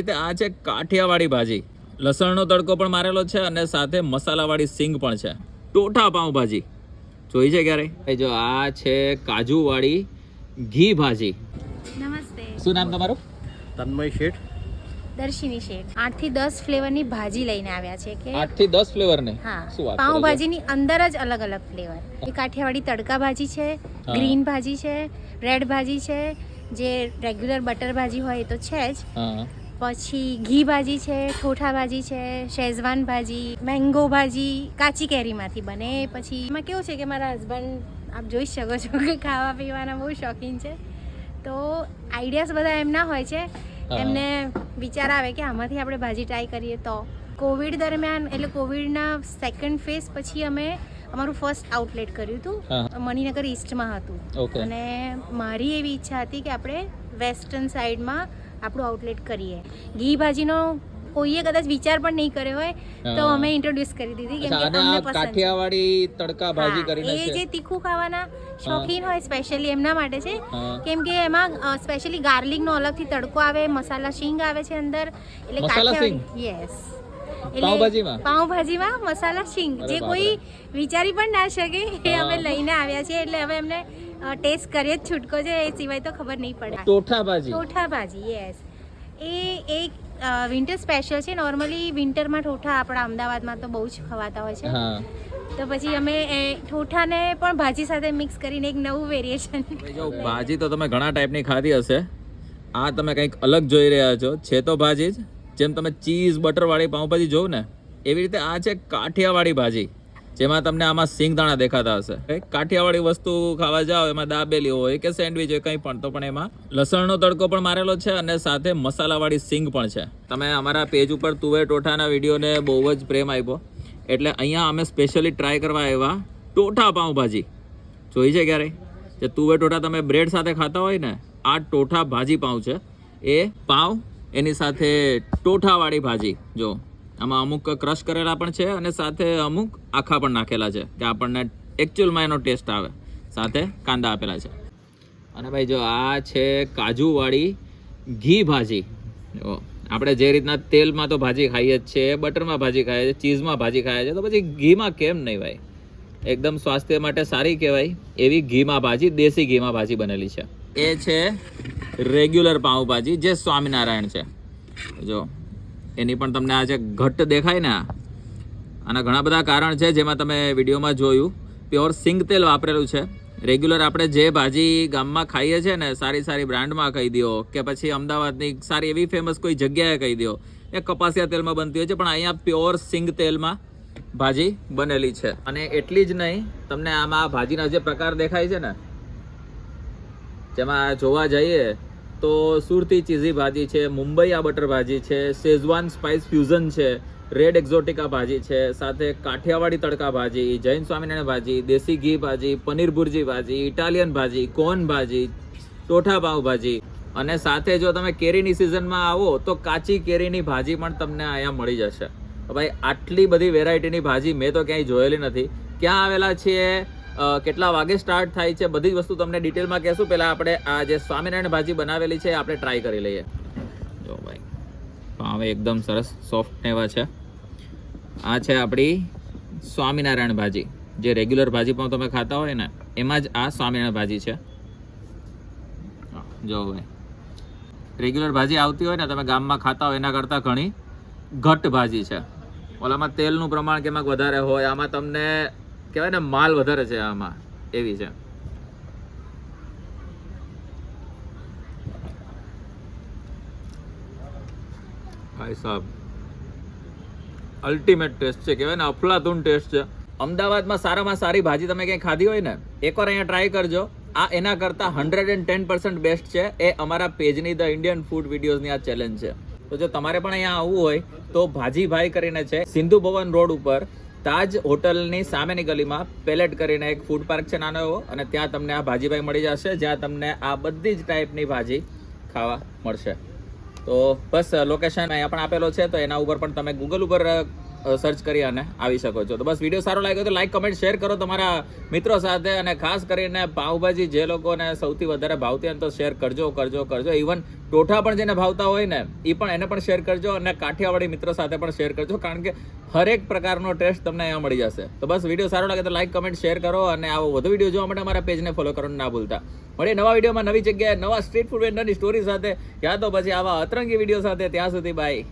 આ છે કાઠિયાવાડી ભાજી, લસણનો તડકો પણ મારેલો છે અને સાથે મસાલાવાળી સિંગ પણ છે. ટોઠા પાઉંભાજી જોઈ છે ક્યારે? જો આ છે કાજુવાળી ઘી ભાજી. નમસ્તે. શું નામ તમારું? તન્મય શેઠ. દર્શિની શેઠ. 8 થી 10 ફ્લેવરની ભાજી લઈને આવ્યા છે કે 8 થી 10 ફ્લેવર ને? હા, શું વાત કરો છો? પાઉંભાજીની અંદર જ અલગ અલગ ફ્લેવર. એ કાઠિયાવાડી તડકા ભાજી છે, ગ્રીન ભાજી છે, રેડ ભાજી છે, જે રેગ્યુલર બટર ભાજી હોય એ તો છે જ. હા. પછી ઘી ભાજી છે, ઠોઠા ભાજી છે, શેઝવાન ભાજી, મેંગો ભાજી કાચી કેરીમાંથી બને. પછી એમાં કેવું છે કે મારા હસબન્ડ આપ જોઈ શકો છો કે ખાવા પીવાના બહુ શોખીન છે, તો આઈડિયાસ બધા એમના હોય છે. એમને વિચાર આવે કે આમાંથી આપણે ભાજી ટ્રાય કરીએ. તો કોવિડ દરમિયાન એટલે કોવિડના સેકન્ડ ફેઝ પછી અમે અમારું ફર્સ્ટ આઉટલેટ કર્યું હતું, મણિનગર ઈસ્ટમાં હતું. અને મારી એવી ઈચ્છા હતી કે આપણે વેસ્ટર્ન સાઈડમાં આપણું આઉટલેટ કરીએ. ઘી ભાજીનો કોઈએ કદાચ વિચાર પણ નહીં કર્યો હોય તો અમે ઇન્ટ્રોડ્યુસ કરી દીધી કેમ કે અમને પસંદ છે. કાઠિયાવાડી તડકા ભાજી કરીને એ જે તીખું ખાવાના શોખીન હોય સ્પેશિયલી એમના માટે છે, કેમ કે એમાં સ્પેશિયલી ગાર્લિકનો અલગથી તડકો આવે, મસાલા શીંગ આવે છે અંદર, એટલે કાઠિયાવાડી. યસ, પાઉંભાજીમાં મસાલા શીંગ જે કોઈ વિચારી પણ ના શકે એ અમે લઈને આવ્યા છીએ. એટલે હવે એમને ટેસ્ટ કરીએ જ છૂટકો છે, એ સિવાય તો ખબર નહીં પડે. ટોઠા ભાજી, યસ, એ એક વિન્ટર સ્પેશિયલ છે. નોર્મલી વિન્ટરમાં ઠોઠા આપણા અમદાવાદમાં તો બહુ જ ખવાતા હોય છે, તો પછી અમે ઠોઠાને પણ ભાજી સાથે મિક્સ કરીને એક નવું વેરિએશન. જો ભાજી તો તમે ઘણા ટાઈપની ખાધી હશે, આ તમે કંઈક અલગ જોઈ રહ્યા છો. છે તો ભાજી જ, જેમ તમે ચીઝ બટર વાળી પાઉંભાજી જોવ ને એવી રીતે આ છે કાઠિયાવાડી ભાજી, જેમાં તમને આમાં સિંગદાણા દેખાતા હશે. કાઠિયાવાડી વસ્તુ ખાવા જાઓ એમાં દાબેલી હોય કે સેન્ડવિચ હોય કંઈ પણ, તો પણ એમાં લસણનો તડકો પણ મારેલો છે અને સાથે મસાલાવાળી સિંગ પણ છે. તમે અમારા પેજ ઉપર તુવેર ટોઠાના વિડીયોને બહુ જ પ્રેમ આપ્યો, એટલે અહીંયા અમે સ્પેશિયલી ટ્રાય કરવા આવ્યા ટોઠા પાઉંભાજી. જોઈ છે ક્યારે? જે તુવેર ટોઠા તમે બ્રેડ સાથે ખાતા હોય ને, આ ટોઠા ભાજી પાઉં છે. એ પાઉં એની સાથે ટોઠાવાળી ભાજી. જો આમાં અમુક ક્રશ કરેલા પણ છે અને સાથે અમુક આખા પણ નાખેલા છે કે આપણને એકચ્યુઅલમાં એનો ટેસ્ટ આવે. સાથે કાંદા આપેલા છે. અને ભાઈ જો આ છે કાજુવાળી ઘી ભાજી. જો આપણે જે રીતના તેલમાં તો ભાજી ખાઈએ જ છે, બટરમાં ભાજી ખાઈએ છીએ, ચીઝમાં ભાજી ખાઈએ છીએ, તો પછી ઘીમાં કેમ નહીં ભાઈ? એકદમ સ્વાસ્થ્ય માટે સારી કહેવાય એવી ઘીમાં ભાજી, દેશી ઘીમાં ભાજી બનેલી છે. એ છે રેગ્યુલર પાઉંભાજી જે સ્વામિનારાયણ છે. જો એની પણ તમને આ જે ઘટ્ટ દેખાય ને, આના ઘણા બધા કારણ છે જેમાં તમે વિડીયોમાં જોયું. પ્યોર સિંગ તેલ વાપરેલું છે. રેગ્યુલર આપણે જે ભાજી ગામમાં ખાઈએ છીએ ને, સારી સારી બ્રાન્ડમાં કહી દો કે પછી અમદાવાદની સારી એવી ફેમસ કોઈ જગ્યાએ કહી દો, એ કપાસિયા તેલમાં બનતી હોય છે, પણ અહીંયા પ્યોર સિંગ તેલમાં ભાજી બનેલી છે. અને એટલી જ નહીં, તમને આમાં ભાજીના જે પ્રકાર દેખાય છે ને, જેમાં જોવા જઈએ તો સુરતી ચીઝી ભાજી છે, મુંબઈયા બટર ભાજી છે, શેઝવાન સ્પાઇસ ફ્યુઝન છે, રેડ એક્ઝોટિકા ભાજી છે, સાથે કાઠિયાવાડી તડકા ભાજી, જૈન સ્વામિનારાયણ ભાજી, દેશી ઘી ભાજી, પનીર ભુરજી ભાજી, ઇટાલિયન ભાજી, કોર્ન ભાજી, ટોઠા પાઉં ભાજી, અને સાથે જો તમે કેરીની સિઝનમાં આવો તો કાચી કેરીની ભાજી પણ તમને અહીંયા મળી જશે. ભાઈ આટલી બધી વેરાયટીની ભાજી મેં તો ક્યાંય જોયેલી નથી. ક્યાં આવેલા છીએ, કેટલા વાગે સ્ટાર્ટ થાય છે, બધી જ વસ્તુ તમને ડિટેલમાં કહેશું. પહેલાં આપણે આ જે સ્વામિનારાયણ ભાજી બનાવેલી છે આપણે ટ્રાય કરી લઈએ. જો ભાઈ પાવ એકદમ સરસ સોફ્ટ એવા છે. આ છે આપણી સ્વામિનારાયણ ભાજી, જે રેગ્યુલર ભાજી પાઉં તમે ખાતા હોય ને એમાં જ આ સ્વામિનારાયણ ભાજી છે. જો ભાઈ રેગ્યુલર ભાજી આવતી હોય ને તમે ગામમાં ખાતા હોય એના કરતાં ઘણી ઘટ્ટ ભાજી છે. ઓલામાં તેલનું પ્રમાણ કેમાંક વધારે હોય, આમાં તમને કહેવાય ને માલ વધારે છે આમાં, એવી છે. ભાઈ સાહેબ અલ્ટિમેટ ટેસ્ટ છે, કહેવાય ને અફલાતુન ટેસ્ટ છે. અમદાવાદમાં સારામાં સારી ભાજી તમે ક્યાંય ખાધી હોય ને, એકવાર અહીંયા ટ્રાય કરજો. આ એના કરતાં 110% બેસ્ટ છે. એ અમારા પેજની ધ ઇન્ડિયન ફૂડ વિડીયોઝની આ ચેલેન્જ છે. તો જો તમારે પણ અહીંયા આવવું હોય તો ભાજીભાઈ કરીને છે, સિંધુ ભવન રોડ ઉપર તાજ હોટલની સામેની ગલીમાં પેલેટ કરીને એક ફૂડ પાર્ક છે નાનો એવો, અને ત્યાં તમને આ ભાજીભાઈ મળી જશે, જ્યાં તમને આ બધી જ ટાઈપની ભાજી ખાવા મળશે. તો બસ લોકેશન અહીંયા પણ આપેલો છે, તો એના ઉપર પણ તમે ગૂગલ ઉપર સર્ચ કરી અને આવી શકો છો. તો બસ વિડીયો સારો લાગ્યો તો લાઈક કમેન્ટ શેર કરો તમારા મિત્રો સાથે, અને ખાસ કરીને પાવભાજી જે લોકોને સૌથી વધારે ભાવતી હોય તો શેર કરજો. ઇવન ટોઠા પણ જેને ભાવતા હોય ને એ પણ એને પણ શેર કરજો, અને કાઠિયાવાડી મિત્રો સાથે પણ શેર કરજો, કારણ કે હરેક પ્રકારનો ટેસ્ટ તમને અહીંયા મળી જશે. તો બસ વિડીયો સારો લાગે તો લાઈક કમેન્ટ શેર કરો, અને આવો વધુ વિડીયો જોવા માટે અમારા પેજને ફોલો કરવાનું ના ભૂલતા. મળીએ નવા વિડીયોમાં, નવી જગ્યાએ, નવા સ્ટ્રીટ ફૂડ વેન્ડરની સ્ટોરી સાથે, યા તો પછી આવા અતરંગી વિડીયો સાથે. ત્યાં સુધી બાય.